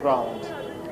ground.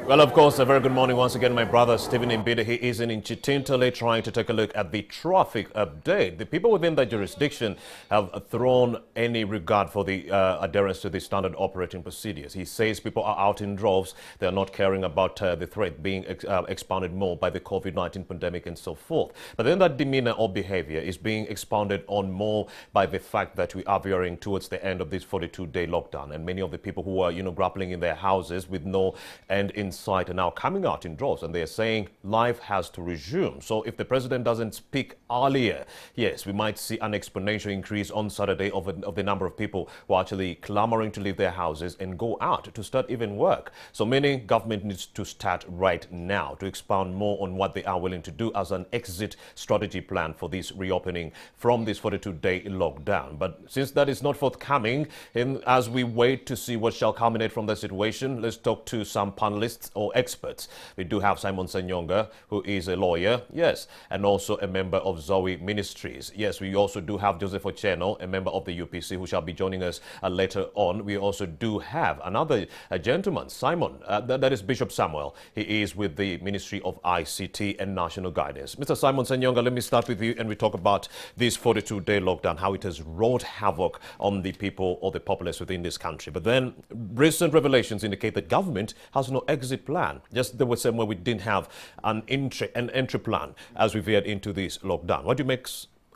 Well, of course, a very good morning once again, my brother Stephen Mbide. He is in Chitintale trying to take a look at the traffic update. The people within the jurisdiction have thrown any regard for the adherence to the standard operating procedures. He says people are out in droves. They are not caring about the threat being expanded more by the COVID-19 pandemic and so forth. But then that demeanor or behavior is being expounded on more by the fact that we are veering towards the end of this 42-day lockdown. And many of the people who are, grappling in their houses with no end in sight are now coming out in droves, and they're saying life has to resume. So if the president doesn't speak earlier, yes, we might see an exponential increase on Saturday of the number of people who are actually clamoring to leave their houses and go out to start even work. So meaning government needs to start right now to expound more on what they are willing to do as an exit strategy plan for this reopening from this 42-day lockdown. But since that is not forthcoming, and as we wait to see what shall culminate from the situation, let's talk to some panelists or experts. We do have Simon Senyonga, who is a lawyer, yes, and also a member of Zoe Ministries. Yes, we also do have Joseph Ocheno, a member of the UPC, who shall be joining us later on. We also do have another gentleman, Simon, that is Bishop Samuel. He is with the Ministry of ICT and National Guidance. Mr. Simon Senyonga, let me start with you, and we talk about this 42-day lockdown, how it has wrought havoc on the people or the populace within this country. But then recent revelations indicate that government has no exit plan. Just there was some where we didn't have an entry plan as we veered into this lockdown. What do you make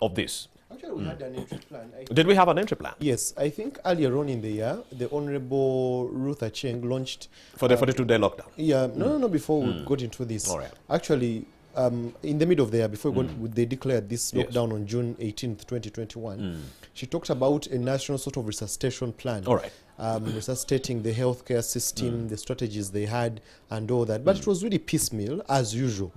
of this? Actually, we had an entry plan. Did we have an entry plan? Yes, I think earlier on in the year, the Honorable Ruth Acheng launched... For the 42-day lockdown? Yeah, no, before we got into this. All right. Actually, in the middle of the year, before they declared this lockdown on June 18th, 2021, she talked about a national sort of resuscitation plan. All right. Resuscitating the healthcare system, the strategies they had, and all that. But it was really piecemeal, as usual.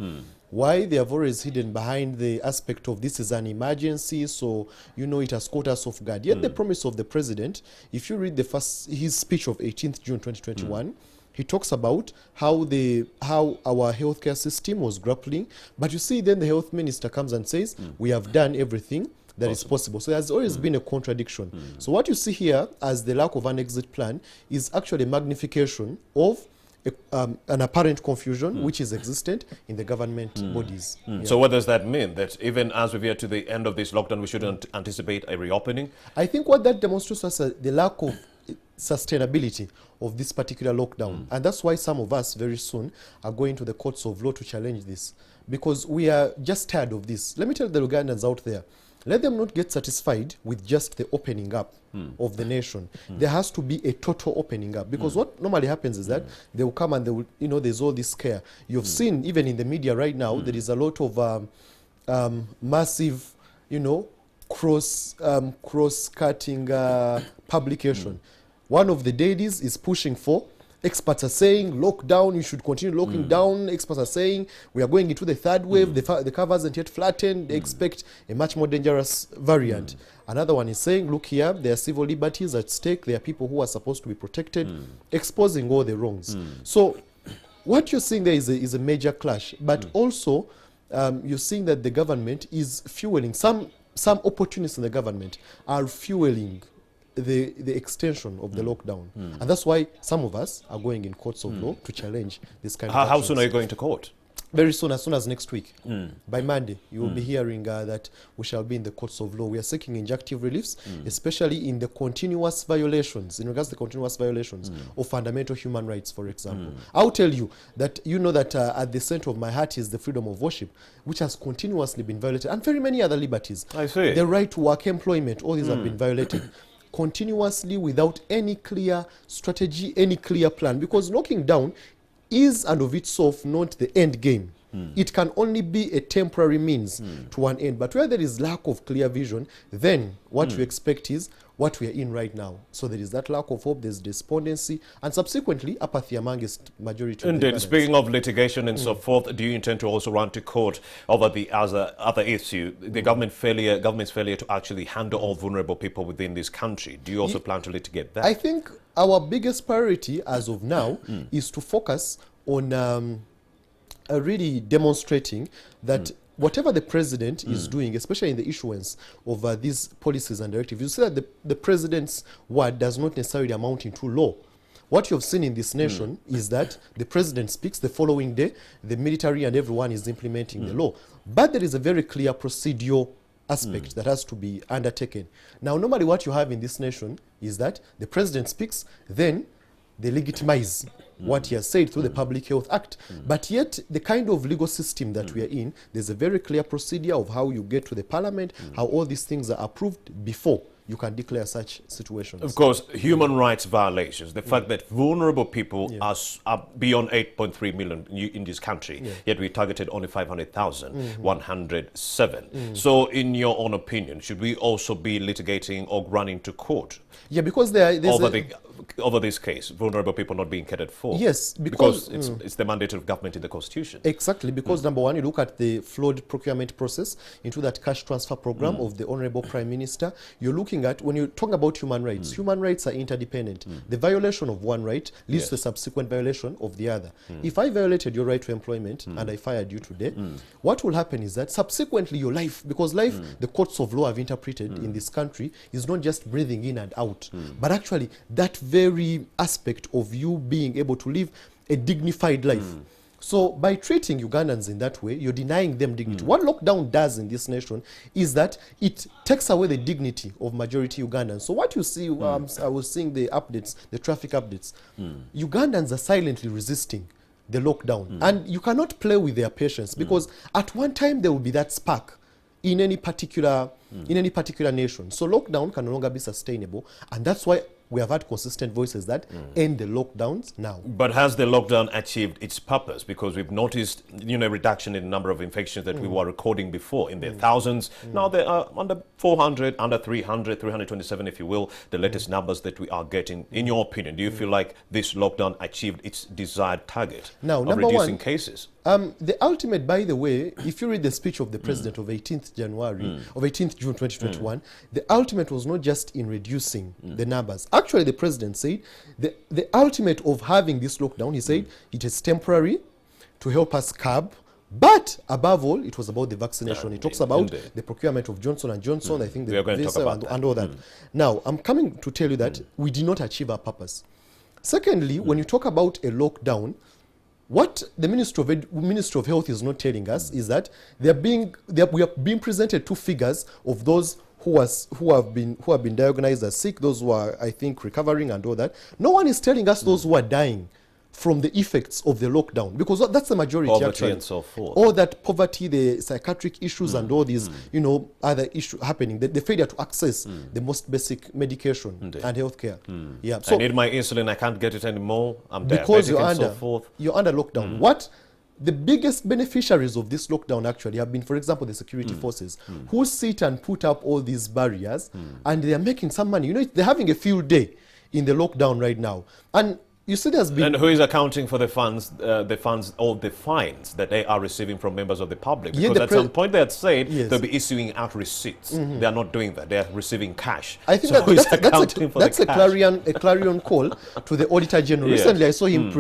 Why? They have always hidden behind the aspect of this is an emergency, so, it has caught us off guard. Yet the promise of the president, if you read his speech of 18th June 2021, he talks about how our healthcare system was grappling. But you see, then the health minister comes and says, we have done everything that is possible. So there's always been a contradiction. So what you see here as the lack of an exit plan is actually a magnification of an apparent confusion which is existent in the government bodies. Yeah. So what does that mean? That even as we veer to the end of this lockdown, we shouldn't anticipate a reopening? I think what that demonstrates is the lack of sustainability of this particular lockdown. And that's why some of us very soon are going to the courts of law to challenge this, because we are just tired of this. Let me tell the Ugandans out there, let them not get satisfied with just the opening up of the nation. There has to be a total opening up, because what normally happens is that they will come and they will, there's all this scare. You've seen even in the media right now, there is a lot of massive, cross-cutting publication. One of the dailies is pushing for, experts are saying lockdown, you should continue locking down. Experts are saying we are going into the third wave, the curve hasn't yet flattened, they expect a much more dangerous variant. Another one is saying, look here, there are civil liberties at stake, there are people who are supposed to be protected, exposing all the wrongs. So what you're seeing there is a major clash, but also you're seeing that the government is fueling, some opportunists in the government are fueling the extension of the lockdown. And that's why some of us are going in courts of law to challenge this kind of How actions. soon are you going to court? Very soon, as soon as next week. By Monday, you will be hearing that we shall be in the courts of law. We are seeking injunctive reliefs, especially in the continuous violations, in regards to the continuous violations of fundamental human rights, for example. I'll tell you that, that at the center of my heart is the freedom of worship, which has continuously been violated, and very many other liberties. I see. The right to work, employment, all these have been violated continuously without any clear strategy, any clear plan, because locking down is and of itself not the end game. It can only be a temporary means to an end. But where there is lack of clear vision, then what we expect is what we are in right now. So there is that lack of hope, there's despondency, and subsequently apathy amongst majority of the Indeed. Speaking of litigation and so forth, do you intend to also run to court over the other issue, the government's failure to actually handle all vulnerable people within this country? Do you also plan to litigate that? I think our biggest priority as of now is to focus on really demonstrating that whatever the president is doing, especially in the issuance of these policies and directives, you see that the president's word does not necessarily amount into law. what you've seen in this nation is that the president speaks, the following day, the military and everyone is implementing the law. But there is a very clear procedural aspect that has to be undertaken. Now, normally what you have in this nation is that the president speaks, then they legitimize what he has said through the Public Health Act. But yet, the kind of legal system that we are in, there's a very clear procedure of how you get to the parliament, how all these things are approved before you can declare such situations. Of course, human rights violations, the fact that vulnerable people are beyond 8.3 million in this country, yet we targeted only 500,107. So in your own opinion, should we also be litigating or running to court? Yeah, because there's over this case, vulnerable people not being catered for. Yes, because it's the mandate of government in the Constitution. Exactly, because number one, you look at the flawed procurement process into that cash transfer program of the Honorable Prime Minister. You're looking at, when you talk about human rights are interdependent. The violation of one right leads to the subsequent violation of the other. If I violated your right to employment and I fired you today, what will happen is that subsequently your life, because life, the courts of law have interpreted in this country, is not just breathing in and out, but actually that very aspect of you being able to live a dignified life. So by treating Ugandans in that way, you're denying them dignity. What lockdown does in this nation is that it takes away the dignity of majority Ugandans. So what you see, I was seeing the updates, the traffic updates, Ugandans are silently resisting the lockdown. And you cannot play with their patience, because at one time there will be that spark in any particular nation. So lockdown can no longer be sustainable, and that's why we have had consistent voices that end the lockdowns now. But has the lockdown achieved its purpose? Because we've noticed, a reduction in the number of infections that we were recording before in the thousands. Now they are under 400, under 300, 327, if you will, the latest numbers that we are getting. In your opinion, do you feel like this lockdown achieved its desired target of reducing cases? The ultimate, by the way, if you read the speech of the president of 18th June 2021, the ultimate was not just in reducing the numbers. Actually, the president said the ultimate of having this lockdown, he said, it is temporary to help us curb. But above all, it was about the vaccination. He talks about the procurement of Johnson & Johnson, I think the visa and all that. Now, I'm coming to tell you that we did not achieve our purpose. Secondly, when you talk about a lockdown, what the Ministry of Health is not telling us is that we are being presented two figures of those who have been diagnosed as sick, those who are, I think, recovering and all that. No one is telling us those who are dying from the effects of the lockdown, because that's the majority. Poverty actually. and so forth. All that poverty, the psychiatric issues and all these, other issues happening, the failure to access the most basic medication and healthcare. Yeah. So I need my insulin, I can't get it anymore, I'm because diabetic you're under lockdown. What the biggest beneficiaries of this lockdown actually have been, for example, the security forces, who sit and put up all these barriers, and they are making some money. They're having a field day in the lockdown right now. And you see, there's been... And who is accounting for the funds or the fines that they are receiving from members of the public? Because at some point they had said they'll be issuing out receipts. They are not doing that. They are receiving cash. I think that's a clarion call to the Auditor General. Recently, I saw him,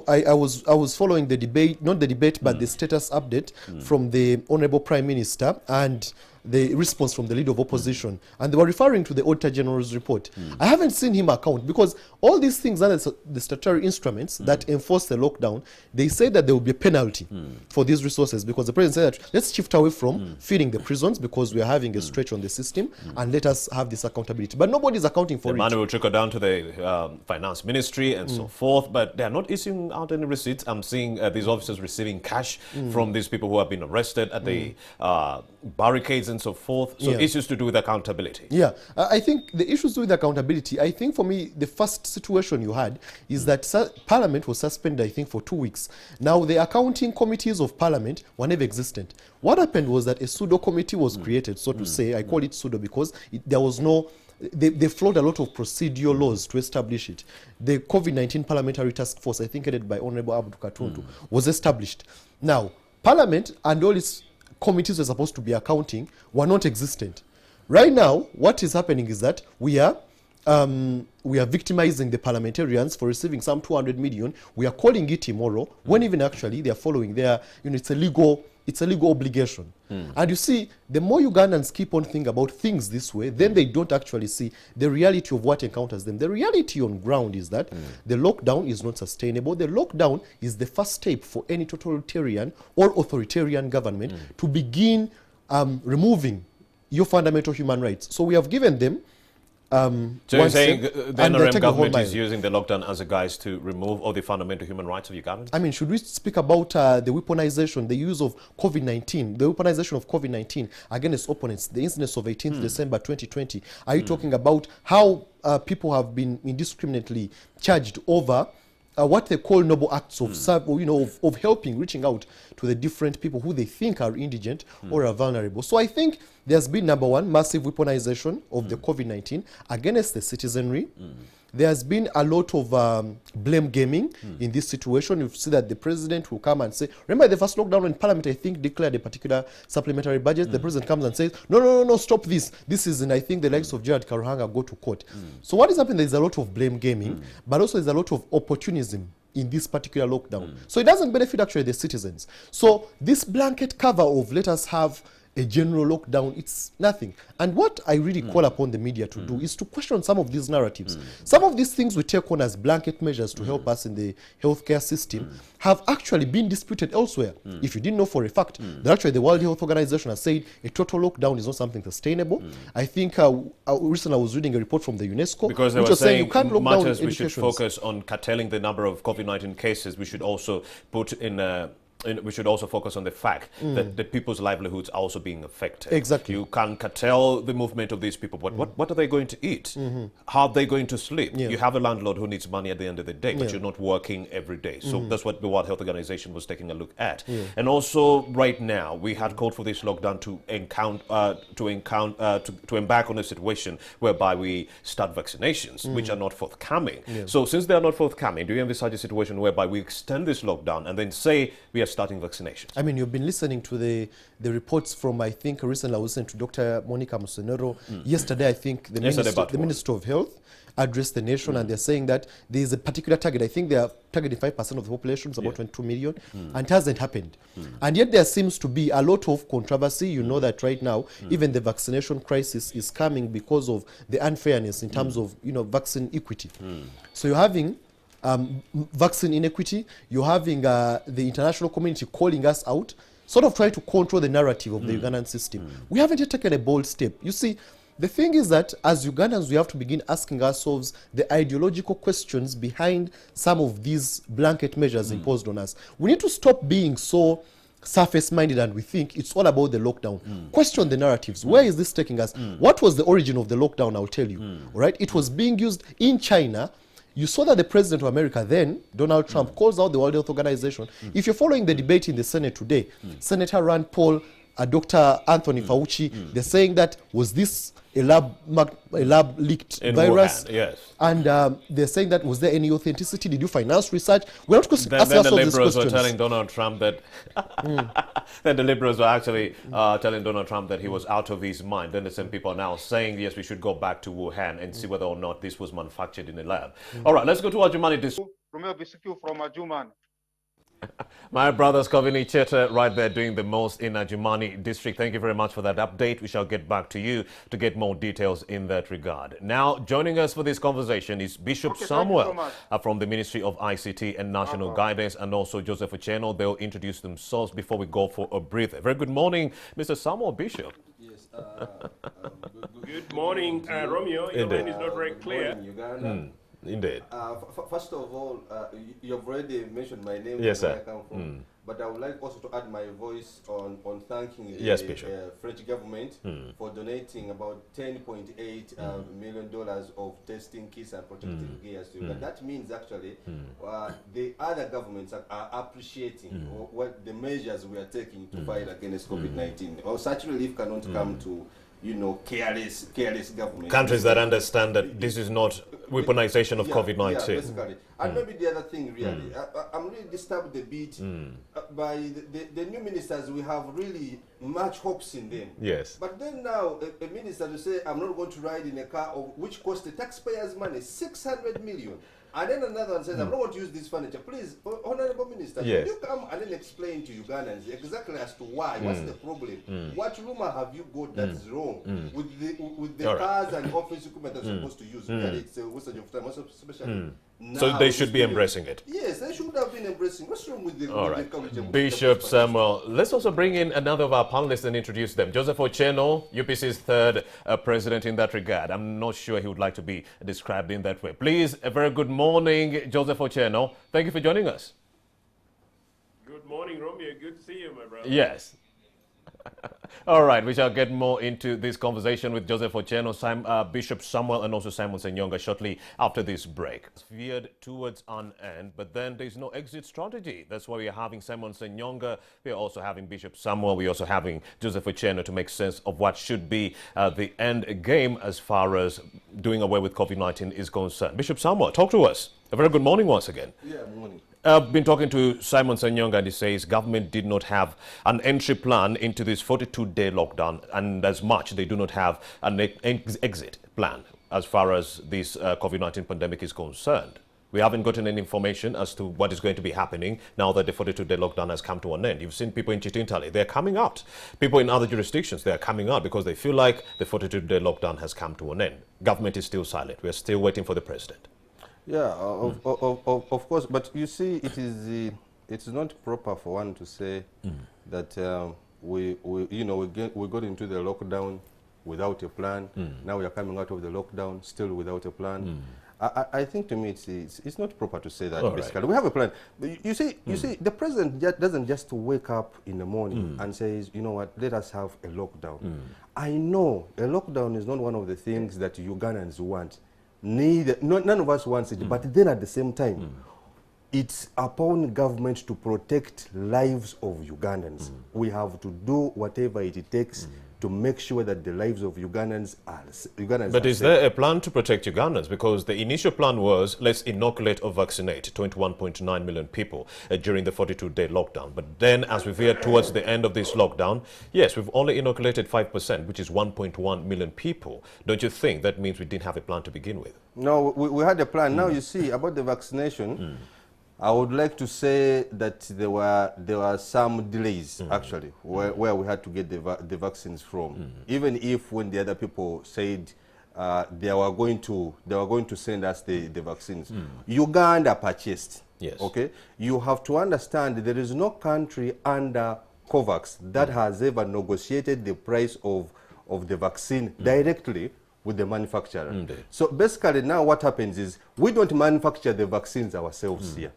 I was following the debate, not the debate, but the status update from the Honorable Prime Minister and the response from the leader of opposition, and they were referring to the Auditor General's report. I haven't seen him account, because all these things are the statutory instruments that enforce the lockdown. They say that there will be a penalty for these resources, because the president said that let's shift away from feeding the prisons, because we are having a stretch on the system, and let us have this accountability. But nobody's accounting for it. The money will trickle down to the finance ministry and so forth, but they are not issuing out any receipts. I'm seeing these officers receiving cash from these people who have been arrested at the barricades and so forth. So issues to do with accountability. Yeah, I think the issues to do with accountability, I think for me, the first situation you had is that Parliament was suspended, I think, for 2 weeks. Now, the accounting committees of Parliament were never existent. What happened was that a pseudo committee was created, so to say. I call it pseudo because there was no... They flawed a lot of procedural laws to establish it. The COVID-19 Parliamentary Task Force, I think headed by Honorable Abdul Katuntu, was established. Now, Parliament and all its committees were supposed to be accounting were not existent. Right now, what is happening is that we are victimizing the parliamentarians for receiving some 200 million. We are calling it immoral, when even actually they are following their, it's a legal It's a legal obligation. And you see, the more Ugandans keep on thinking about things this way, then they don't actually see the reality of what encounters them. The reality on ground is that the lockdown is not sustainable. The lockdown is the first step for any totalitarian or authoritarian government to begin removing your fundamental human rights. So we have given them so you're saying the NRM government is mile. using the lockdown as a guise to remove all the fundamental human rights of Ugandans? I mean, should we speak about the weaponization, the use of COVID-19, the weaponization of COVID-19 against opponents, the incidents of 18th December 2020? Are you talking about how people have been indiscriminately charged over what they call noble acts of of helping, reaching out to the different people who they think are indigent or are vulnerable? So I think there's been, number one, massive weaponization of the COVID-19 against the citizenry. There's been a lot of blame gaming in this situation. You see that the president will come and say, remember the first lockdown when Parliament, I think, declared a particular supplementary budget. The president comes and says, no, stop this. This is, and I think the likes of Gerard Karuhanga go to court. So what is happening? There's a lot of blame gaming, but also there's a lot of opportunism in this particular lockdown. So it doesn't benefit actually the citizens. So this blanket cover of let us have a general lockdown, it's nothing. And what I really call upon the media to do is to question some of these narratives. Some of these things we take on as blanket measures to help us in the healthcare system have actually been disputed elsewhere. If you didn't know for a fact, that actually the World Health Organization has said a total lockdown is not something sustainable. I think recently I was reading a report from the UNESCO, because they which were was saying saying you can't lock down matters we should educations. focus on curtailing the number of COVID-19 cases. We should also put in we should also focus on the fact that the people's livelihoods are also being affected. Exactly. You can curtail the movement of these people, but what are they going to eat? How are they going to sleep? You have a landlord who needs money at the end of the day, but you're not working every day. So that's what the World Health Organization was taking a look at. And also, right now, we had called for this lockdown to embark on a situation whereby we start vaccinations, which are not forthcoming. So since they are not forthcoming, do you envisage a situation whereby we extend this lockdown and then say we are starting vaccinations? I mean, you've been listening to the reports from, I think, recently I was listening to Dr. Monica Musenero. Yesterday, I think the Minister of Health addressed the nation, and they're saying that there is a particular target. I think they are targeting 5% of the population, it's about 22 million, and it hasn't happened. And yet there seems to be a lot of controversy. You know that right now, even the vaccination crisis is coming because of the unfairness in terms of, vaccine equity. So you're having vaccine inequity, you're having the international community calling us out, sort of trying to control the narrative of the Ugandan system. We haven't yet taken a bold step. You see, the thing is that as Ugandans, we have to begin asking ourselves the ideological questions behind some of these blanket measures imposed on us. We need to stop being so surface-minded and we think it's all about the lockdown. Question the narratives. Where is this taking us? What was the origin of the lockdown? I'll tell you. All right? It was being used in China. You saw that the president of America then, Donald Trump, calls out the World Health Organization. If you're following the debate in the Senate today, Senator Rand Paul, Dr. Anthony Fauci, they're saying that, was this a lab leaked In virus? Wuhan, yes. And they're saying that, was there any authenticity? Did you finance research? We're not asking Then ourselves the these liberals were questions. telling Donald Trump that then the liberals were actually telling Donald Trump that he was out of his mind. Then the same people are now saying, yes, we should go back to Wuhan and see whether or not this was manufactured in a lab. All right, let's go to Ajumani district. Romeo Bisiku from Ajuman. My brother's Kovini Cheta right there doing the most in Ajumani district. Thank you very much for that update. We shall get back to you to get more details in that regard. Now, joining us for this conversation is Bishop Samuel from the Ministry of ICT and National Guidance, and also Joseph Ocheno. They'll introduce themselves before we go for a breather. Very good morning, Mr. Samuel Bishop. Yes. Good morning, Romeo. Your line is not very clear. Indeed. First of all, you've already mentioned my name, yes, where sir. I come from. But I would like also to add my voice on thanking the French government for donating about $10.8 million of testing kits and protective gears to Uganda. That means actually the other governments are appreciating what the measures we are taking to fight against COVID-19. Or such relief cannot come to careless government. Countries that understand that this is not weaponization of COVID-19. Yeah, basically. And maybe the other thing, really, I'm really disturbed a bit by the new ministers. We have really much hopes in them. Yes. But then now, a minister will say, I'm not going to ride in a car which costs the taxpayers' money, 600 million. And then another one says, I'm not going to use this furniture. Please, Honorable Minister, Yes. can you come and then explain to Ugandans exactly as to why? What's the problem? What rumor have you got that's wrong with the All right. cars and office equipment that's supposed to use? It's a wastage of time, especially now. So they should be embracing it. Yes, they should have been embracing. What's wrong with the, All with right. the college? Bishop Samuel, let's also bring in another of our panelists and introduce them. Joseph Ocheno, UPC's third president in that regard. I'm not sure he would like to be described in that way. Please, a very good morning, Joseph Ocheno. Thank you for joining us. Good morning, Romeo. Good to see you, my brother. Yes. All right, we shall get more into this conversation with Joseph Ocheno, Bishop Samuel, and also Simon Senyonga shortly after this break. It's veered towards an end, but then there's no exit strategy. That's why we are having Simon Senyonga. We are also having Bishop Samuel. We're also having Joseph Ocheno to make sense of what should be the end game as far as doing away with COVID-19 is concerned. Bishop Samuel, talk to us. A very good morning once again. Yeah, morning. I've been talking to Simon Senyonga, and he says government did not have an entry plan into this 42-day lockdown, and as much they do not have an exit plan as far as this COVID-19 pandemic is concerned. We haven't gotten any information as to what is going to be happening now that the 42-day lockdown has come to an end. You've seen people in Chitintale, they're coming out. People in other jurisdictions, they're coming out because they feel like the 42-day lockdown has come to an end. Government is still silent. We're still waiting for the president. Yeah, of course, but you see, it's not proper for one to say that we got into the lockdown without a plan. Now we are coming out of the lockdown still without a plan. I think to me it's not proper to say that. All basically, right. we have a plan. You see, the president doesn't just wake up in the morning and says, you know what, let us have a lockdown. I know a lockdown is not one of the things that Ugandans want. None of us wants it, but then at the same time, it's upon government to protect lives of Ugandans. We have to do whatever it takes to make sure that the lives of Ugandans are But is there a plan to protect Ugandans? Because the initial plan was, let's inoculate or vaccinate 21.9 million people during the 42-day lockdown. But then as we veer towards the end of this lockdown, yes, we've only inoculated 5%, which is 1.1 million people. Don't you think that means we didn't have a plan to begin with? No, we had a plan. Now you see, about the vaccination, I would like to say that there were some delays actually where we had to get the vaccines from. Even if when the other people said they were going to send us the vaccines, Uganda purchased. Yes. Okay. You have to understand there is no country under COVAX that has ever negotiated the price of the vaccine directly with the manufacturer. So basically now what happens is we don't manufacture the vaccines ourselves here.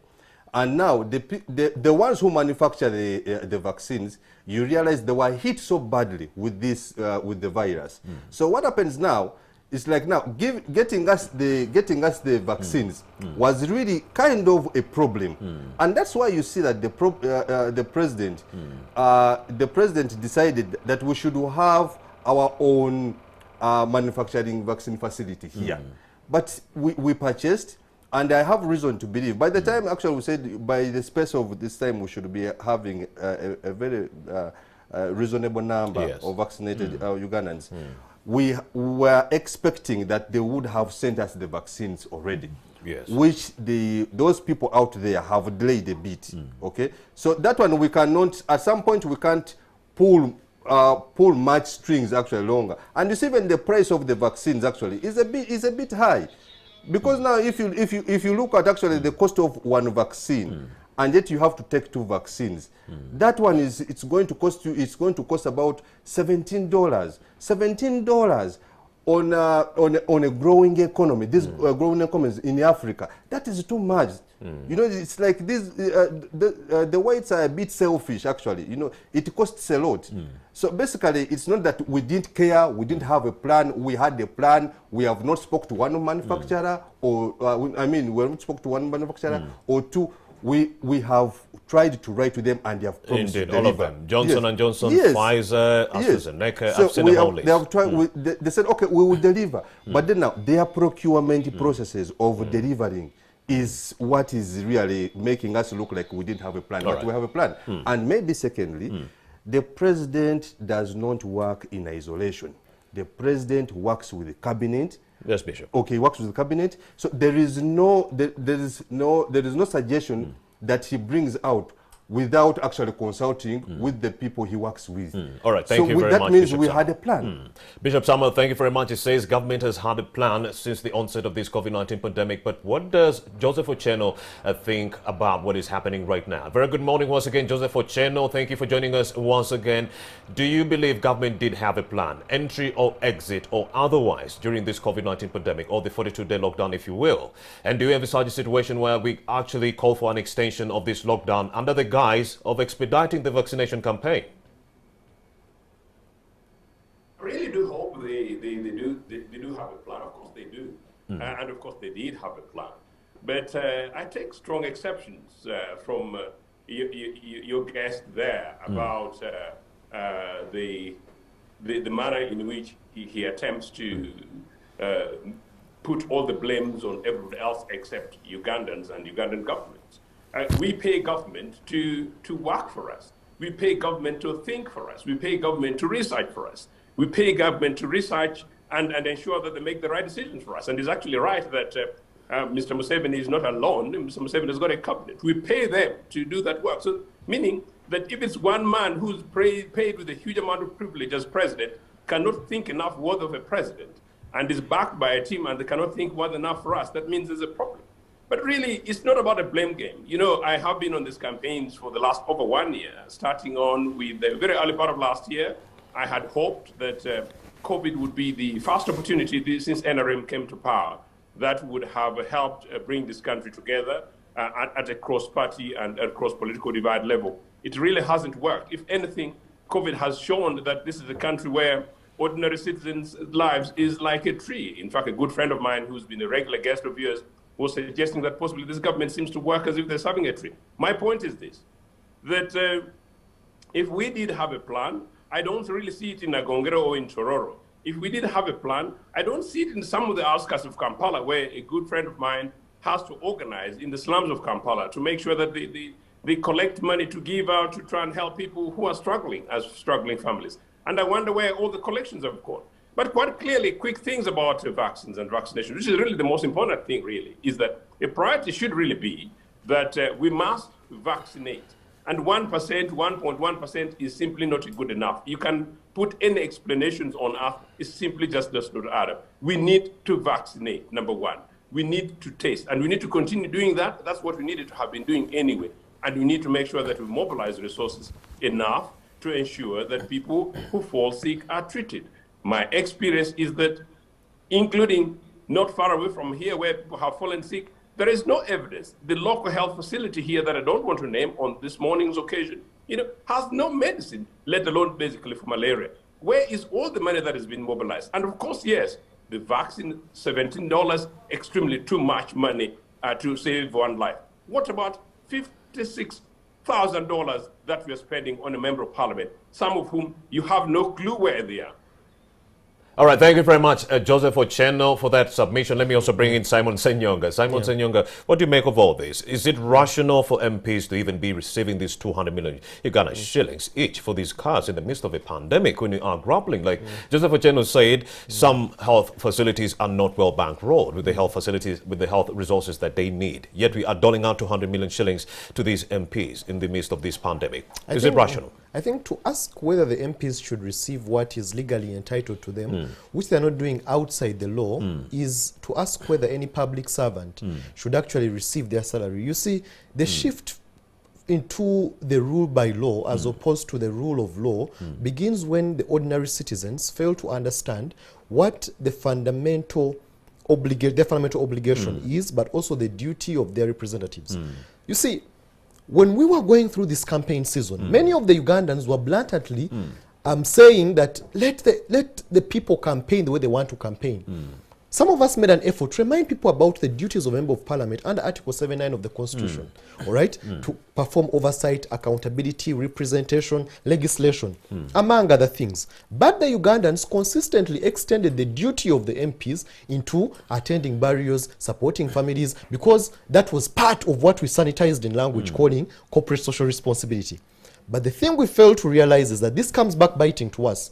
And now the ones who manufacture the vaccines, you realize they were hit so badly with this with the virus. So what happens now is like now getting us the vaccines was really kind of a problem, and that's why you see that the president decided that we should have our own manufacturing vaccine facility here. But we purchased. And I have reason to believe, by the time actually we said by the space of this time we should be having a very reasonable number of vaccinated Ugandans. We were expecting that they would have sent us the vaccines already. Yes. Which those people out there have delayed a bit. Okay, so that one we cannot. At some point we can't pull much strings actually longer. And you see, even the price of the vaccines actually is a bit high. Because now if you look at actually the cost of one vaccine and yet you have to take two vaccines, that one it's going to cost about $17 on a growing economy. This growing economies in Africa, that is too much. You know, it's like this. The whites are a bit selfish, actually. You know, it costs a lot. So basically, it's not that we didn't care, we didn't have a plan. We had a plan. We have not spoke to one manufacturer, or we have not spoke to one manufacturer, or two. We have tried to write to them, and they have promised to deliver. All of them. Johnson & Johnson, Pfizer, AstraZeneca, so I've seen them all list. They have tried. They said, okay, we will deliver. But then now their procurement processes of delivering is what is really making us look like we didn't have a plan. But we have a plan. And maybe secondly, the president does not work in isolation. The president works with the cabinet, Yes, Bishop. Okay, he works with the cabinet. So there is no suggestion that he brings out without actually consulting with the people he works with. All right, thank you very much, that means Bishop we Samuel. had a plan. Bishop Samuel, thank you very much. He says government has had a plan since the onset of this COVID-19 pandemic. But what does Joseph Ocheno think about what is happening right now? Very good morning once again, Joseph Ocheno. Thank you for joining us once again. Do you believe government did have a plan, entry or exit or otherwise, during this COVID-19 pandemic, or the 42-day lockdown, if you will? And do you envisage a situation where we actually call for an extension of this lockdown under the guise of expediting the vaccination campaign? I really do hope they do have a plan. Of course they do. And of course they did have a plan. But I take strong exceptions from your guest there about the manner in which he attempts to put all the blames on everyone else except Ugandans and Ugandan governments. We pay government to work for us. We pay government to think for us. We pay government to research for us. We pay government to research and ensure that they make the right decisions for us. And it's actually right that Mr. Museveni is not alone. Mr. Museveni has got a cabinet. We pay them to do that work. So meaning that if it's one man who's paid with a huge amount of privilege as president, cannot think enough worth of a president, and is backed by a team and they cannot think worth enough for us, that means there's a problem. But really, it's not about a blame game. You know, I have been on these campaigns for the last over 1 year, starting on with the very early part of last year. I had hoped that COVID would be the first opportunity since NRM came to power that would have helped bring this country together at a cross-party and a cross-political divide level. It really hasn't worked. If anything, COVID has shown that this is a country where ordinary citizens' lives is like a tree. In fact, a good friend of mine who's been a regular guest of yours was suggesting that possibly this government seems to work as if they're serving a tree. My point is this, that if we did have a plan, I don't really see it in Agongero or in Tororo. If we did have a plan, I don't see it in some of the outskirts of Kampala, where a good friend of mine has to organize in the slums of Kampala to make sure that they collect money to give out to try and help people who are struggling as struggling families. And I wonder where all the collections have gone. But quite clearly, quick things about vaccines and vaccination, which is really the most important thing, really, is that a priority should really be that we must vaccinate. And 1%, 1.1% is simply not good enough. You can put any explanations on earth, it simply just does not add up. We need to vaccinate, number one. We need to test, and we need to continue doing that. That's what we needed to have been doing anyway. And we need to make sure that we mobilize resources enough to ensure that people who fall sick are treated. My experience is that, including not far away from here where people have fallen sick, there is no evidence. The local health facility here that I don't want to name on this morning's occasion, has no medicine, let alone basically for malaria. Where is all the money that has been mobilized? And of course, yes, the vaccine, $17, extremely too much money to save one life. What about $56,000 that we are spending on a member of parliament, some of whom you have no clue where they are? All right, thank you very much, Joseph Ocheno, for that submission. Let me also bring in Simon Senyonga. Simon Senyonga, what do you make of all this? Is it rational for MPs to even be receiving these 200 million Uganda shillings each for these cars in the midst of a pandemic when you are grappling? Like Joseph Ocheno said, some health facilities are not well bankrolled with the health facilities, with the health resources that they need. Yet we are doling out 200 million shillings to these MPs in the midst of this pandemic. Is it rational? I think to ask whether the MPs should receive what is legally entitled to them, which they are not doing outside the law, is to ask whether any public servant should actually receive their salary. You see, the shift into the rule by law as opposed to the rule of law begins when the ordinary citizens fail to understand what the fundamental obligation is, but also the duty of their representatives. You see, when we were going through this campaign season, many of the Ugandans were blatantly saying that let the people campaign the way they want to campaign. Some of us made an effort to remind people about the duties of a member of parliament under Article 79 of the Constitution, all right, to perform oversight, accountability, representation, legislation, among other things. But the Ugandans consistently extended the duty of the MPs into attending burials, supporting families, because that was part of what we sanitized in language calling corporate social responsibility. But the thing we fail to realize is that this comes back biting to us.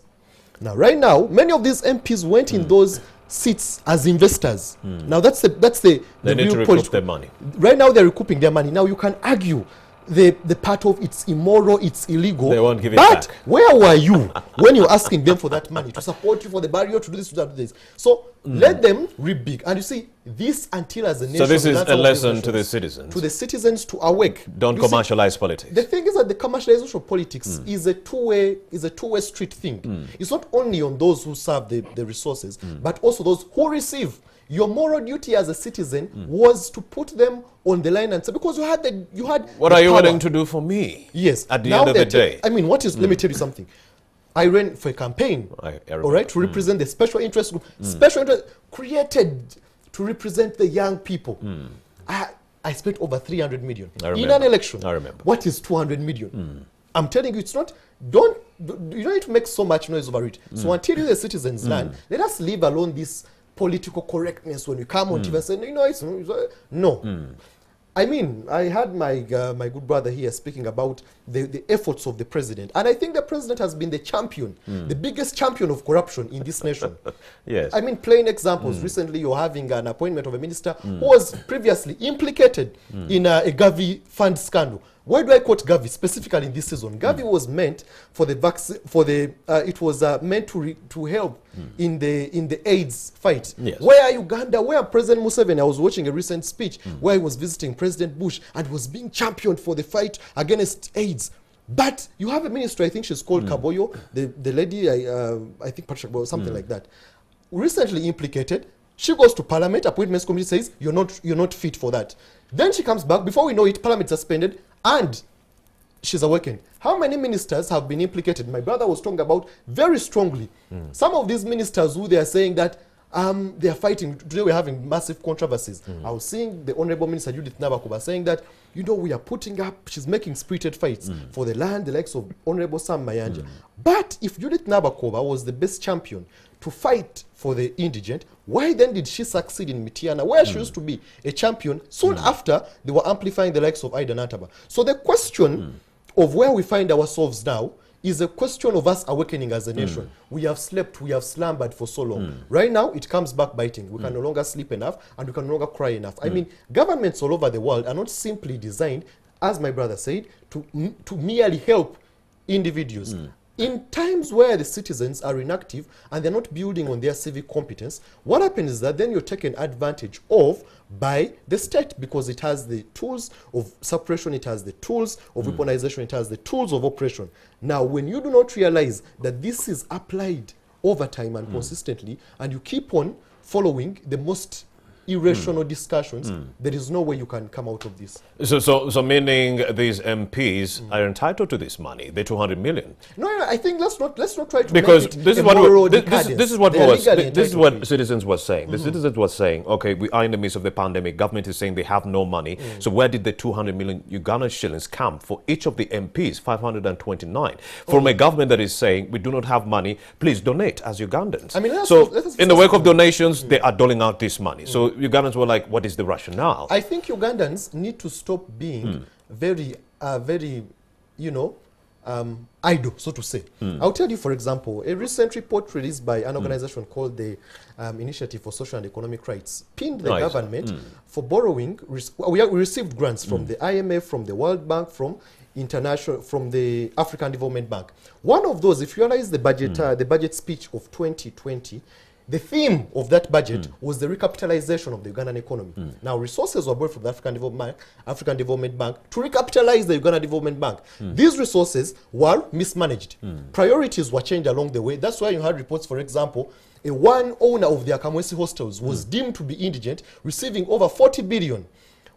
Now, right now, many of these MPs went in those sits as investors. Now that's the They need real to recoup political their money. Right now they're recouping their money. Now you can argue the part of it's immoral, it's illegal. They won't give it but back. where were you when you're asking them for that money to support you for the barrier, to do this, to do this? So let them reap big. And you see, this until as a nation. So this is we learn a some lesson observations to the citizens. To the citizens to awake. Don't You see, commercialize politics. the thing is that the commercialization of politics is a two-way street thing. It's not only on those who serve the resources, but also those who receive. Your moral duty as a citizen was to put them on the line and say, because you had What the are you power. willing to do for me? Yes. At the Now end of the they're day. I mean, let me tell you something. I ran for a campaign, I remember. all right, to represent the special interest group. Special interest created to represent the young people. I spent over 300 million I in remember. an election. I remember. What is 200 million? I'm telling you, it's not. You don't need to make so much noise over it. So until the citizens learn, let us leave alone this political correctness when we come on TV and say, no. I mean, I had my good brother here speaking about the efforts of the president. And I think the president has been the champion, the biggest champion of corruption in this nation. Yes. I mean, plain examples. Recently, you're having an appointment of a minister who was previously implicated in a Gavi fund scandal. Why do I quote Gavi specifically in this season? Gavi was meant for the vaccine, it was meant to help in the AIDS fight. Yes. Where Uganda, where President Museveni, I was watching a recent speech where he was visiting President Bush and was being championed for the fight against AIDS. But you have a minister, I think she's called Kaboyo, the lady, I think Patrick Boyo, something like that, recently implicated. She goes to Parliament, Appointments Committee says, you're not fit for that. Then she comes back, before we know it, Parliament suspended, and she's awakened. How many ministers have been implicated? My brother was talking about very strongly. Some of these ministers who they are saying that they are fighting. Today we're having massive controversies. I was seeing the Honorable Minister Judith Nabakuba saying that, we are putting up, she's making spirited fights for the land, the likes of Honorable Sam Mayanja. But if Judith Nabakuba was the best champion to fight for the indigent, why then did she succeed in Mitiana, where she used to be a champion? Soon after, they were amplifying the likes of Ida Nataba. So the question of where we find ourselves now is a question of us awakening as a nation. We have slept, we have slumbered for so long. Right now, it comes back biting. We can no longer sleep enough, and we can no longer cry enough. I mean, governments all over the world are not simply designed, as my brother said, to merely help individuals. In times where the citizens are inactive and they're not building on their civic competence, what happens is that then you're taken advantage of by the state, because it has the tools of suppression, it has the tools of weaponization, it has the tools of oppression. Now, when you do not realize that this is applied over time and consistently, and you keep on following the most irrational discussions, there is no way you can come out of this. So meaning these MPs are entitled to this money, the 200 million. No, I think let's not try to Because make it this is a what moral this decadence. is what They are was legally this is entitled to what it. citizens were saying. The citizens were saying, okay, we are in the midst of the pandemic. Government is saying they have no money. So where did the 200 million Ugandan shillings come for each of the MPs? 529 from a government that is saying we do not have money. Please donate as Ugandans. I mean, let so us in the wake of donations, they are doling out this money. So Ugandans were like, what is the rationale? I think Ugandans need to stop being very, idle, so to say. I'll tell you, for example, a recent report released by an organization called the Initiative for Social and Economic Rights pinned the government for borrowing. We received grants from the IMF, from the World Bank, from the African Development Bank. One of those, if you realize the budget speech of 2020, the theme of that budget was the recapitalization of the Ugandan economy. Now, resources were brought from the African Development Bank to recapitalize the Ugandan Development Bank. These resources were mismanaged. Priorities were changed along the way. That's why you had reports, for example, one owner of the Akamwesi hostels was deemed to be indigent, receiving over 40 billion.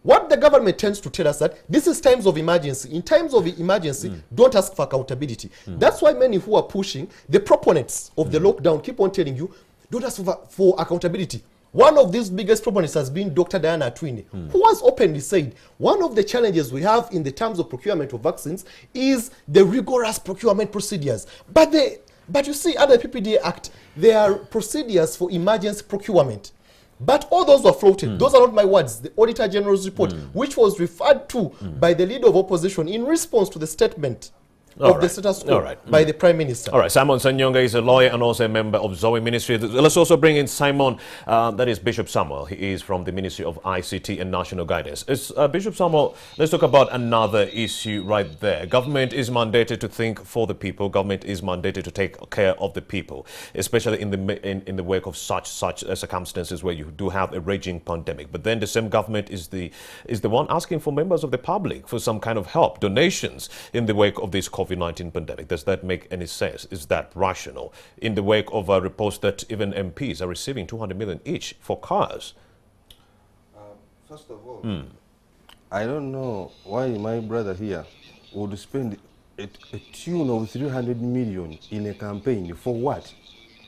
What the government tends to tell us that this is times of emergency. In times of emergency, don't ask for accountability. That's why many who are pushing, the proponents of the lockdown, keep on telling you, don't ask for accountability. One of these biggest proponents has been Dr. Diana Atwine, who has openly said one of the challenges we have in the terms of procurement of vaccines is the rigorous procurement procedures. But you see, under the PPDA Act, there are procedures for emergency procurement. But all those were floated. Those are not my words. The Auditor General's report, which was referred to by the leader of opposition in response to the statement of the status quo by the Prime Minister. All right, Simon Sanyonga is a lawyer and also a member of Zoe Ministry. Let's also bring in Simon, that is Bishop Samuel. He is from the Ministry of ICT and National Guidance. Bishop Samuel, let's talk about another issue right there. Government is mandated to think for the people. Government is mandated to take care of the people, especially in the wake of such circumstances where you do have a raging pandemic. But then the same government is the one asking for members of the public for some kind of help, donations in the wake of this COVID-19 pandemic. Does that make any sense? Is that rational? In the wake of reports that even MPs are receiving 200 million each for cars. First of all, I don't know why my brother here would spend a tune of 300 million in a campaign for what?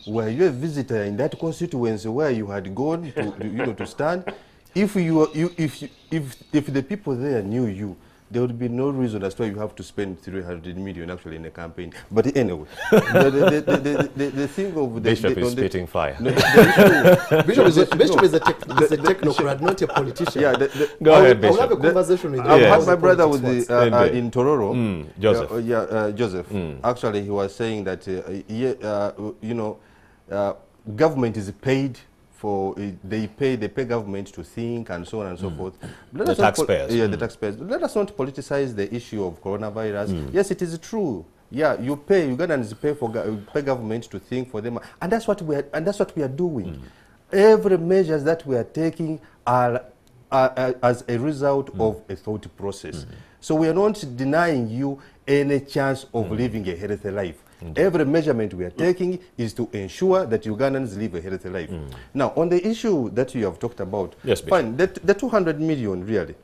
Were you a visitor in that constituency where you had gone to, to stand? If the people there knew you, there would be no reason as to why you have to spend 300 million actually in a campaign. But anyway, the thing of the Bishop is spitting fire. Bishop is a technocrat, not a politician. Yeah, go ahead, Bishop. I'll have a conversation with you. I've had my brother with in Tororo, Joseph. Joseph. Actually, he was saying that government is paid. They pay government to think and so on and so forth. The taxpayers. The taxpayers. Let us not politicize the issue of coronavirus. Yes, it is true. Yeah, Ugandans pay government to think for them, and that's what we are doing. Every measures that we are taking are as a result of a thought process. So we are not denying you any chance of living a healthy life. Every measurement we are taking is to ensure that Ugandans live a healthy life. Now, on the issue that you have talked about, yes, fine, the 200 million really.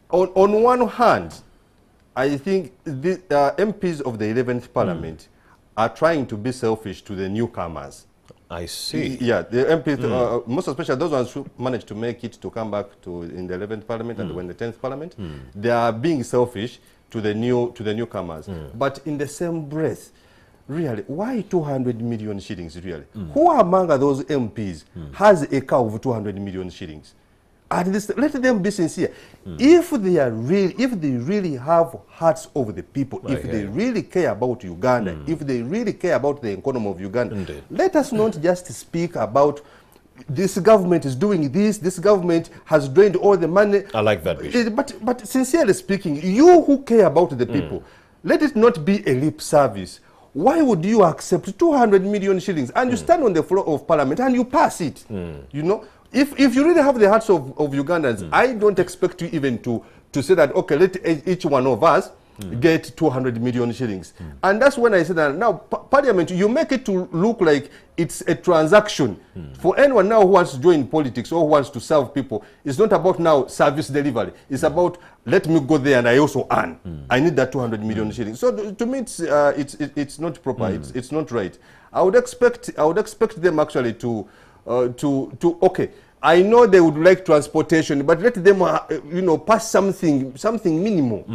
On one hand, I think the MPs of the 11th Parliament are trying to be selfish to the newcomers. I see. Yeah, the MPs, most especially those ones who managed to make it to come back in the 11th Parliament and when the 10th Parliament, they are being selfish to the newcomers. But in the same breath, really, why 200 million shillings really? Who among those MPs has a car of 200 million shillings? At least let them be sincere. If they really have hearts over the people, if they really care about Uganda, if they really care about the economy of Uganda, let us not just speak about this government is doing this government has drained all the money. I like that, Bishop. But sincerely speaking, you who care about the people, let it not be a lip service. Why would you accept 200 million shillings and you stand on the floor of Parliament and you pass it? You know, if you really have the hearts of Ugandans, I don't expect you even to say that, okay, let each one of us get 200 million shillings. And that's when I said that now Parliament, you make it to look like it's a transaction. For anyone now who wants to join politics or who wants to serve people, it's not about now service delivery. It's about let me go there and I also earn. I need that 200 million shillings. So to me, it's not proper. It's not right. I would expect them actually to okay. I know they would like transportation, but let them, pass something minimal,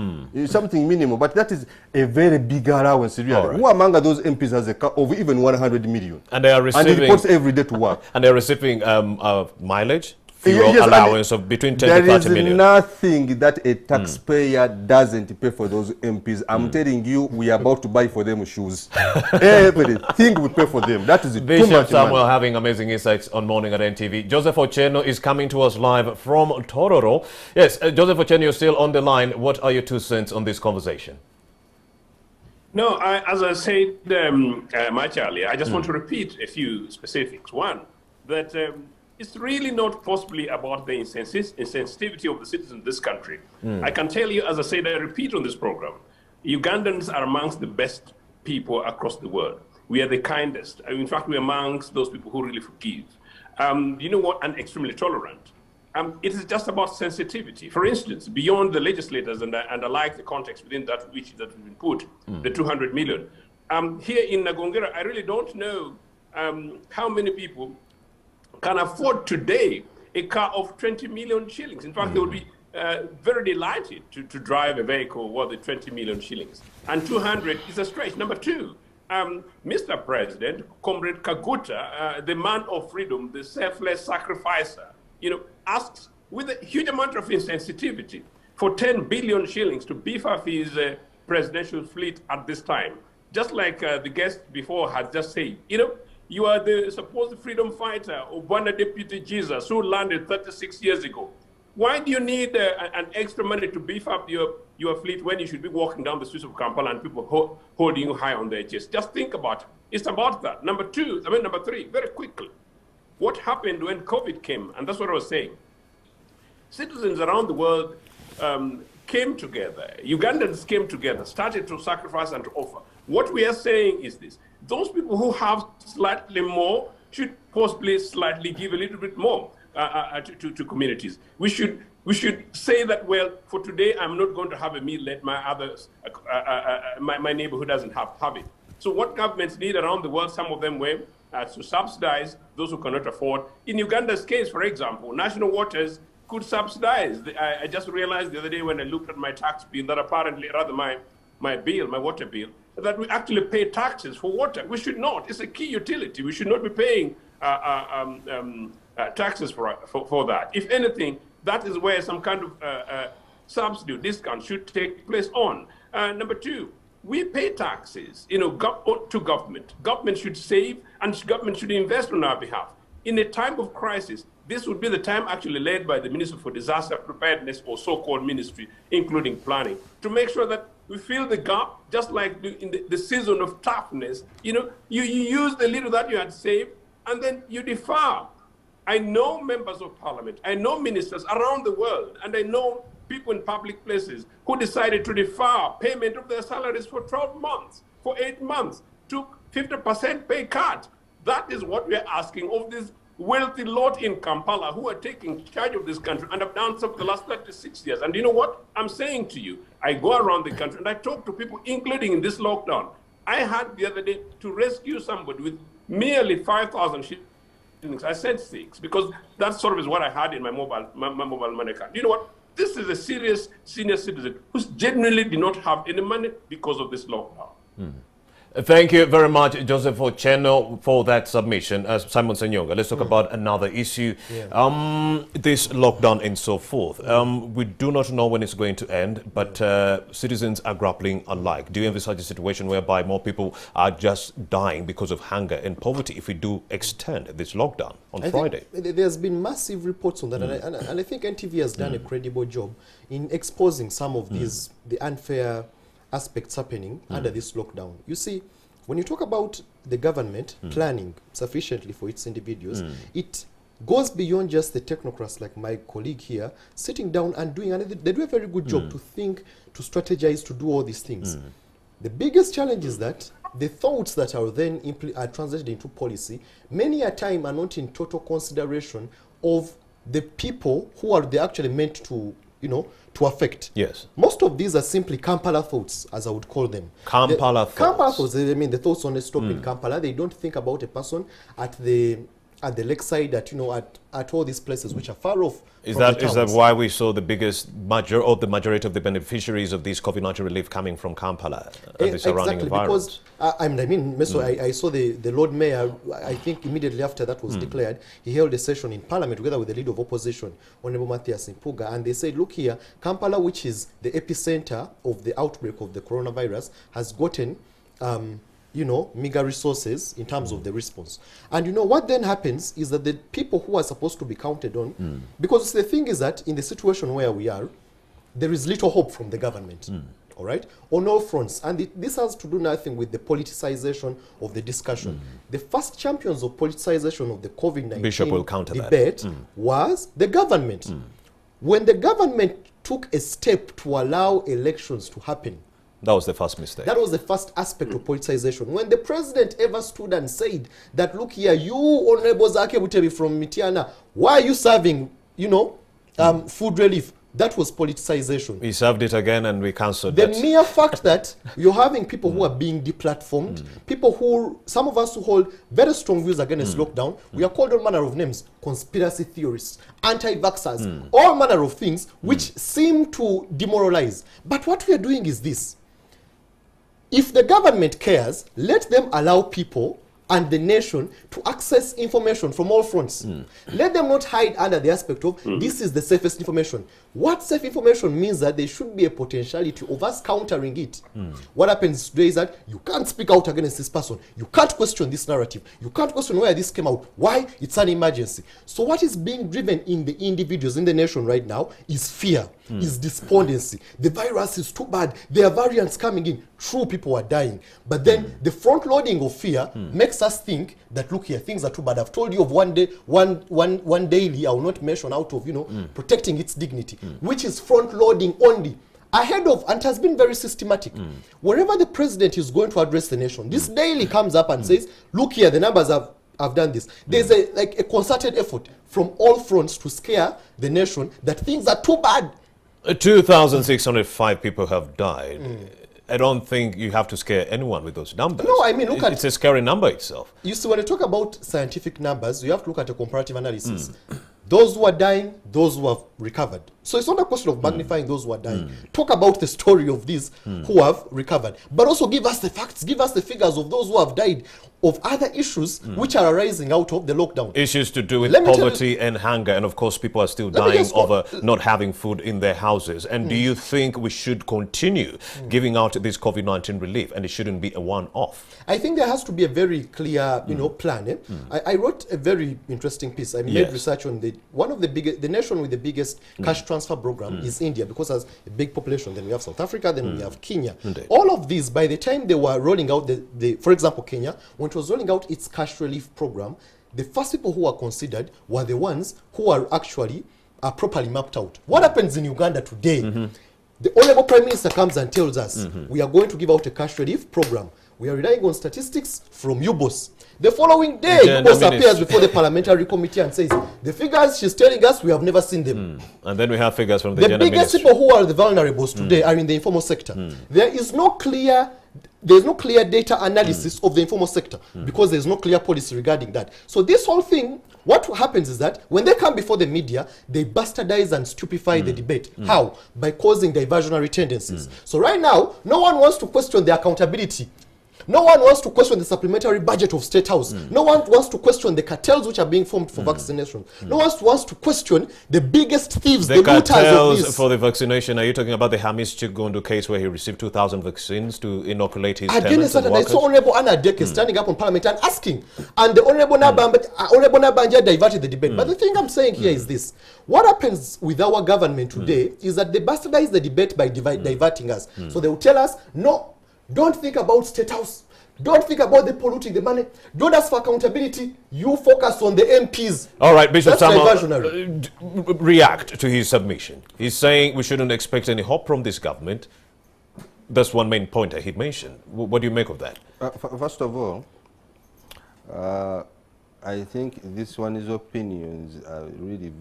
something minimal. But that is a very big allowance, really. Right. Who among those MPs has a car of even 100 million? And they are receiving. And he reports every day to work. And they are receiving mileage. Fuel allowance of between 10 to 30 million. There is nothing that a taxpayer doesn't pay for those MPs. I'm telling you, we are about to buy for them shoes. Everything we pay for them. That is Bishop too much Samuel money. having amazing insights on Morning at NTV. Joseph Ocheno is coming to us live from Tororo. Yes, Joseph Ocheno, you're still on the line. What are your 2 cents on this conversation? No, as I said much earlier, I just want to repeat a few specifics. One, that it's really not possibly about the insensitivity of the citizens in this country. I can tell you, as I said, I repeat on this program, Ugandans are amongst the best people across the world. We are the kindest. In fact, we are amongst those people who really forgive. You know what? And extremely tolerant. It is just about sensitivity. For instance, beyond the legislators, and I like the context within that which that has been put, the 200 million. Here in Nagongera, I really don't know how many people can afford today a car of 20 million shillings. In fact, they would be very delighted to drive a vehicle worth 20 million shillings. And 200 is a stretch. Number two, Mr. President, Comrade Kaguta, the man of freedom, the selfless sacrificer, asks with a huge amount of insensitivity for 10 billion shillings to beef up his presidential fleet at this time. Just like the guest before had just said, you know, you are the supposed freedom fighter, Obama Deputy Jesus, who landed 36 years ago. Why do you need an extra money to beef up your fleet when you should be walking down the streets of Kampala and people holding you high on their chest? Just think about it. It's about that. Number three, very quickly. What happened when COVID came? And that's what I was saying. Citizens around the world came together. Ugandans came together, started to sacrifice and to offer. What we are saying is this. Those people who have slightly more should possibly slightly give a little bit more to communities. We should say that, well, for today, I'm not going to have a meal, let my others, my neighbor who doesn't have it. So what governments need around the world, some of them were to subsidize those who cannot afford. In Uganda's case, for example, National Waters could subsidize. I just realized the other day when I looked at my tax bill that apparently, rather my bill, my water bill, that we actually pay taxes for water. We should not. It's a key utility. We should not be paying taxes for that. If anything, that is where some kind of subsidy or discount should take place on. Number two, we pay taxes, you know, to government. Government should save and government should invest on our behalf. In a time of crisis, this would be the time actually led by the Minister for Disaster Preparedness or so-called ministry, including planning, to make sure that we fill the gap, just like in the season of toughness. You know, you use the little that you had saved and then you defer. I know members of parliament, I know ministers around the world, and I know people in public places who decided to defer payment of their salaries for 12 months, for 8 months, took 50% pay cut. That is what we are asking of this wealthy lot in Kampala who are taking charge of this country and have done so for the last 36 years. And you know what? I'm saying to you, I go around the country and I talk to people, including in this lockdown. I had the other day to rescue somebody with merely 5,000 shillings. I said 6 because that sort of is what I had in my mobile money card. You know what? This is a serious senior citizen who genuinely did not have any money because of this lockdown. Thank you very much, Joseph Ocheno, for that submission. Simon Senyonga, let's talk about another issue. Yeah. This lockdown and so forth. We do not know when it's going to end, but citizens are grappling alike. Do you envisage a situation whereby more people are just dying because of hunger and poverty if we do extend this lockdown on Friday? There's been massive reports on that, and I think NTV has done a credible job in exposing some of these, the unfair aspects happening under this lockdown. You see, when you talk about the government planning sufficiently for its individuals, it goes beyond just the technocrats like my colleague here sitting down and doing, and they do a very good job to think, to strategize, to do all these things. The biggest challenge is that the thoughts that are then are translated into policy many a time are not in total consideration of the people who are they actually meant to, you know, to affect. Yes. Most of these are simply Kampala thoughts, as I would call them. Kampala thoughts. Kampala thoughts, I mean, the thoughts only stop in Kampala. They don't think about a person at the lakeside, at all these places which are far off. Is that why we saw the biggest majority of the beneficiaries of this COVID-19 relief coming from Kampala and the surrounding environment? Because I saw the Lord Mayor, I think immediately after that was declared, he held a session in Parliament together with the leader of opposition, Honorable Matthias Mpuga, and they said, look here, Kampala, which is the epicenter of the outbreak of the coronavirus, has gotten meager resources in terms of the response. And you know what then happens is that the people who are supposed to be counted on, because the thing is that in the situation where we are, there is little hope from the government, all right, on all fronts. And this has to do nothing with the politicization of the discussion. The first champions of politicization of the COVID-19 debate was the government. When the government took a step to allow elections to happen, that was the first mistake. That was the first aspect of politicization. When the president ever stood and said that, look here, you, Honorable Zake Butebi from Mitiana, why are you serving, food relief? That was politicization. We served it again and we cancelled it. The mere fact that you're having people who are being deplatformed, people who, some of us who hold very strong views against lockdown, we are called all manner of names, conspiracy theorists, anti-vaxxers, all manner of things which seem to demoralize. But what we are doing is this. If the government cares, let them allow people and the nation to access information from all fronts. Let them not hide under the aspect of this is the safest information. What safe information means that there should be a potentiality of us countering it. What happens today is that you can't speak out against this person. You can't question this narrative. You can't question where this came out. Why? It's an emergency. So what is being driven in the individuals in the nation right now is fear, is despondency. The virus is too bad. There are variants coming in. True, people are dying. But then the front loading of fear makes us think that, look here, things are too bad. I've told you of one daily, I will not mention, out of, protecting its dignity, which is front loading only. Ahead of, and it has been very systematic. Wherever the president is going to address the nation, this daily comes up and says, look here, the numbers have done this. There's a concerted effort from all fronts to scare the nation that things are too bad. 2,605 people have died. I don't think you have to scare anyone with those numbers. No, I mean, look at... It's a scary number itself. You see, when you talk about scientific numbers, you have to look at a comparative analysis. Those who are dying, those who have recovered. So it's not a question of magnifying those who are dying. Talk about the story of these who have recovered. But also give us the facts, give us the figures of those who have died, of other issues which are arising out of the lockdown. Issues to do with poverty and hunger, and of course people are still dying over not having food in their houses. And do you think we should continue giving out this COVID-19 relief, and it shouldn't be a one-off? I think there has to be a very clear, plan. I wrote a very interesting piece. I made research on the nation with the biggest cash transfer program is India, because it has a big population. Then we have South Africa, then we have Kenya. All of these, by the time they were rolling out for example, Kenya, when it was rolling out its cash relief program, the first people who were considered were the ones who are actually properly mapped out. What happens in Uganda today? The Honorable Prime Minister comes and tells us, we are going to give out a cash relief program. We are relying on statistics from UBOS. The following day, UBOS appears before the parliamentary committee and says, the figures she's telling us, we have never seen them. And then we have figures from the biggest people who are the vulnerables today are in the informal sector. There is no clear data analysis of the informal sector because there's no clear policy regarding that. So this whole thing, what happens is that when they come before the media, they bastardize and stupefy the debate. How? By causing diversionary tendencies. So right now, no one wants to question the accountability. No one wants to question the supplementary budget of State House. No one wants to question the cartels which are being formed for vaccination. No one wants to question the biggest thieves, the looters of this. For the vaccination, are you talking about the Hamis Chigundu case where he received 2,000 vaccines to inoculate his tenants and workers? I saw Honorable Anna Deke standing up on Parliament and asking. And the Honorable Nabanja diverted the debate. But the thing I'm saying here is this. What happens with our government today is that they bastardize the debate by diverting us. So they will tell us, no, don't think about State House. Don't think about the polluting the money. Don't ask for accountability. You focus on the MPs. All right, Bishop Samuel, react to his submission. He's saying we shouldn't expect any hope from this government. That's one main point that he mentioned. What do you make of that? First of all, I think this one's opinions are really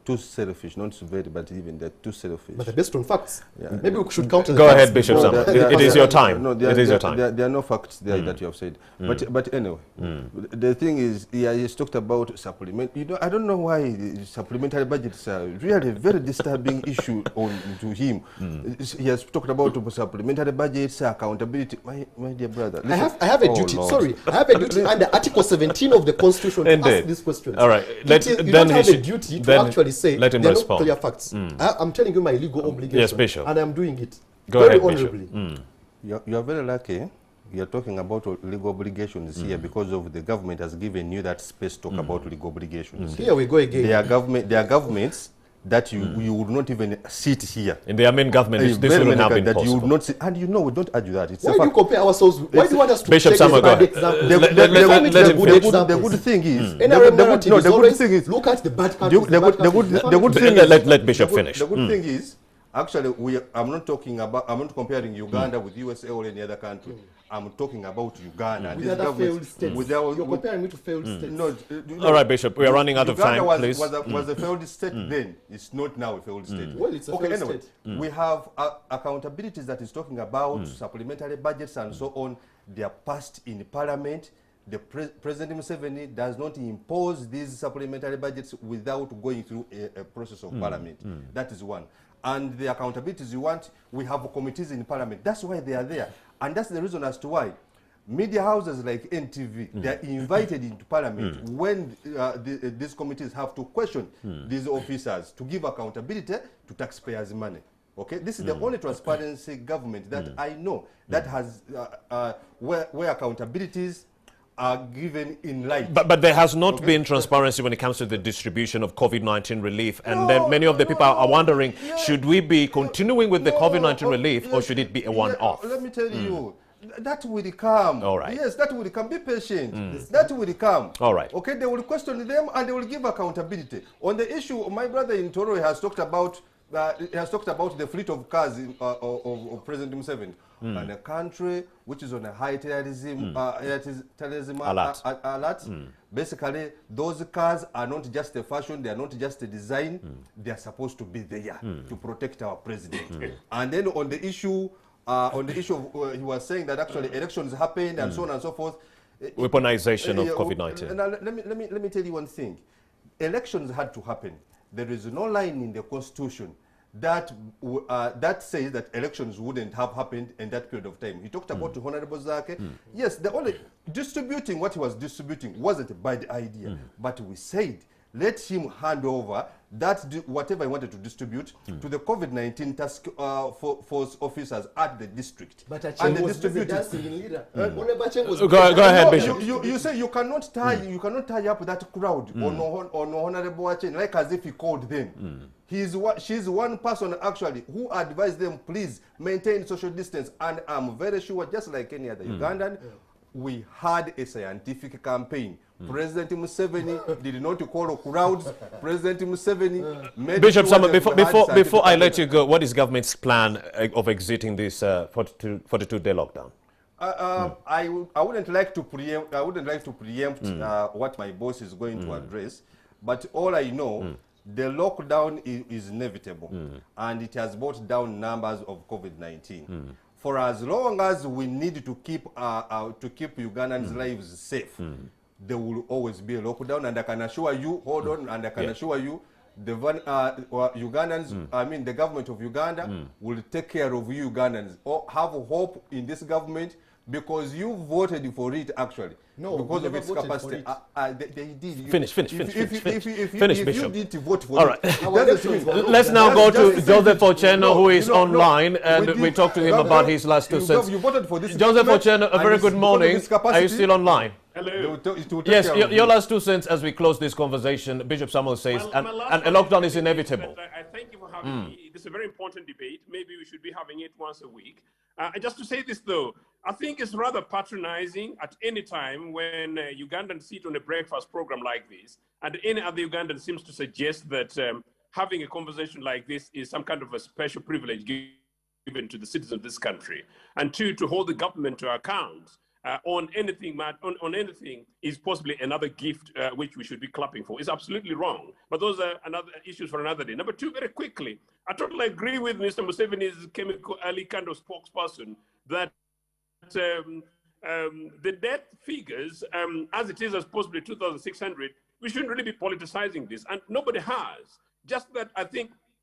too selfish, not so very, but even they're too selfish. But they're based on facts. Maybe we should counter. Go ahead, Bishop Samuel. It is your time. No, it is your time. There are no facts there that you have said. But anyway, the thing is, he's talked about supplement. I don't know why supplementary budgets are really a very disturbing issue to him. He has talked about supplementary budgets, accountability. My dear brother, listen. I have a duty. Lord. Sorry, I have a duty under Article 17 of the Constitution to ask these questions. All right, you don't have a duty to actually say let him there are respond. no clear facts. I'm telling you my legal obligation. Yes, Bishop. And I'm doing it very honorably. You are very lucky. You are talking about legal obligations here because of the government has given you that space to talk about legal obligations. Here we go again. There are governments that you would not even sit here. In the Armenian government, this would not have been possible. You would not sit, and we don't argue that. It's why do you compare ourselves? Why do you want us to Bishop Samuel, go ahead. The good thing is, look at the bad countries. The good thing is, let Bishop finish. The good thing is, actually, I'm not comparing Uganda with USA or any other country. I'm talking about Uganda. With other failed states. You're comparing me to failed states. No, all right, Bishop, we are running out of time, please. Was a failed state then. It's not now a failed state. Well, it's a failed state. We have accountabilities that is talking about supplementary budgets and so on. They are passed in Parliament. The President Museveni does not impose these supplementary budgets without going through a process of Parliament. That is one. And the accountabilities you want, we have committees in Parliament. That's why they are there. And that's the reason as to why Media houses like NTV, they're invited into parliament when these committees have to question these officers to give accountability to taxpayers' money. Okay, this is the only transparency government that I know that has where accountabilities are given in light. But there has not been transparency when it comes to the distribution of COVID-19 relief. And then many of the people are wondering, should we be continuing with the COVID-19 relief or should it be a one-off? Let me tell you, that will come. All right. Yes, that will come. Be patient. That will come. All right. Okay, they will question them and they will give accountability. On the issue, my brother in Toro has talked about the fleet of cars of President Museveni. And a country which is on a high terrorism alert. Basically, those cars are not just a fashion, they are not just a design, they are supposed to be there to protect our president. And then on the issue of, he was saying that actually elections happened and so on and so forth. Weaponization of COVID-19. Let me tell you one thing. Elections had to happen. There is no line in the constitution that says that elections wouldn't have happened in that period of time. He talked about Honorable Zake. Yes, the only distributing what he was distributing wasn't a bad idea, but we said let him hand over that whatever he wanted to distribute to the COVID-19 task force officers at the district. But and was distribute the dancing leader. Was Go ahead, Bishop. You say you cannot tie up that crowd on Honorable Achen like as if he called them. She's one person actually who advised them, please maintain social distance. And I'm very sure, just like any other Ugandan, we had a scientific campaign. President Museveni did not call crowds. President Museveni made Bishop sure Summer, that before I let you go, what is government's plan of exiting this 42-day lockdown? I wouldn't like to preempt. What my boss is going to address, but all I know, the lockdown is inevitable, and it has brought down numbers of COVID-19. For as long as we need to keep Ugandans' lives safe, there will always be a lockdown. And I can assure you, and I can assure you, the Ugandans, I mean the government of Uganda, will take care of you Ugandans. Have hope in this government because you voted for it actually. No, because of its voted capacity. They did. Finish, If Bishop. you did vote for All right. it, Let's now go to Joseph Ocheno, who is online, and we talked to him about his last 2 cents. You voted for this Joseph government, Ocheno, a and very it's good because of morning. its capacity. Are you still online? Hello. Yes, your last 2 cents as we close this conversation. Bishop Samuel says, and a lockdown is inevitable. I thank you for having me. This is a very important debate. Maybe we should be having it once a week. Just to say this, though, I think it's rather patronizing at any time when Ugandans sit on a breakfast program like this, and any other Ugandan seems to suggest that having a conversation like this is some kind of a special privilege given to the citizens of this country. And two, to hold the government to account on anything is possibly another gift which we should be clapping for. It's absolutely wrong. But those are another issues for another day. Number two, very quickly, I totally agree with Mr. Museveni's chemical early kind of spokesperson that the death figures, as it is as possibly 2,600, we shouldn't really be politicizing this. And nobody has. Just that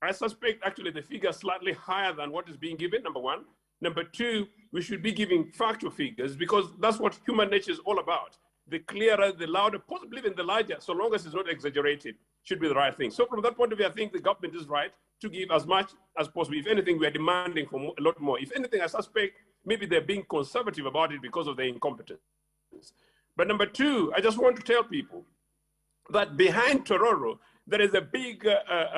I suspect actually the figure is slightly higher than what is being given, number one. Number two, we should be giving factual figures because that's what human nature is all about. The clearer, the louder, possibly even the larger, so long as it's not exaggerated, should be the right thing. So from that point of view, I think the government is right to give as much as possible. If anything, we are demanding for a lot more. If anything, I suspect maybe they're being conservative about it because of their incompetence. But number two, I just want to tell people that behind Tororo, there is a big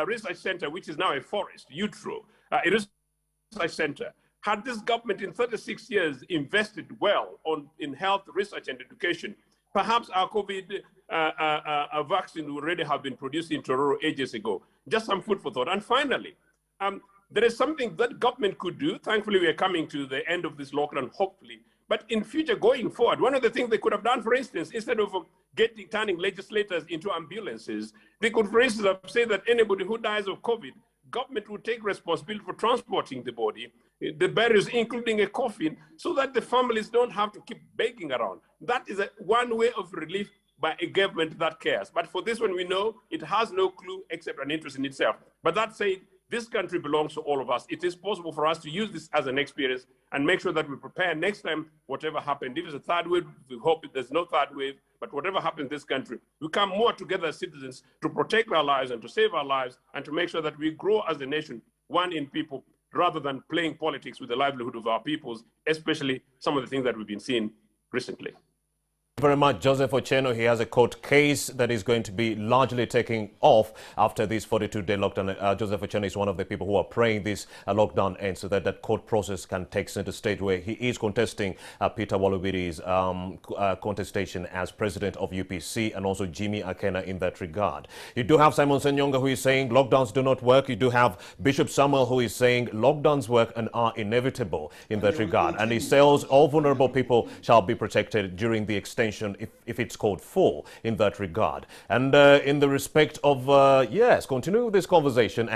research center, which is now a forest, UTRO, a research center. Had this government in 36 years invested well in health, research, and education, perhaps our COVID vaccine would already have been produced in Tororo ages ago. Just some food for thought. And finally, there is something that government could do. Thankfully, we are coming to the end of this lockdown, hopefully. But in future, going forward, one of the things they could have done, for instance, instead of turning legislators into ambulances, they could, for instance, have said that anybody who dies of COVID, government would take responsibility for transporting the body, the burials, including a coffin, so that the families don't have to keep begging around. That is one way of relief by a government that cares. But for this one, we know it has no clue except an interest in itself. But that said, This country belongs to all of us. It is possible for us to use this as an experience and make sure that we prepare next time, whatever happened. If it's a third wave, we hope there's no third wave, but whatever happens in this country, we come more together as citizens to protect our lives and to save our lives and to make sure that we grow as a nation, one in people, rather than playing politics with the livelihood of our peoples, especially some of the things that we've been seeing recently. Very much, Joseph Ochieno. He has a court case that is going to be largely taking off after this 42-day lockdown. Joseph Ochieno is one of the people who are praying this lockdown ends so that that court process can take center stage, where he is contesting Peter Walubidi's contestation as president of UPC, and also Jimmy Akena in that regard. You do have Simon Senyonga, who is saying lockdowns do not work. You do have Bishop Samuel, who is saying lockdowns work and are inevitable in that regard. And he says all vulnerable people shall be protected during the extension if it's called for in that regard. And in the respect of, yes, continue this conversation.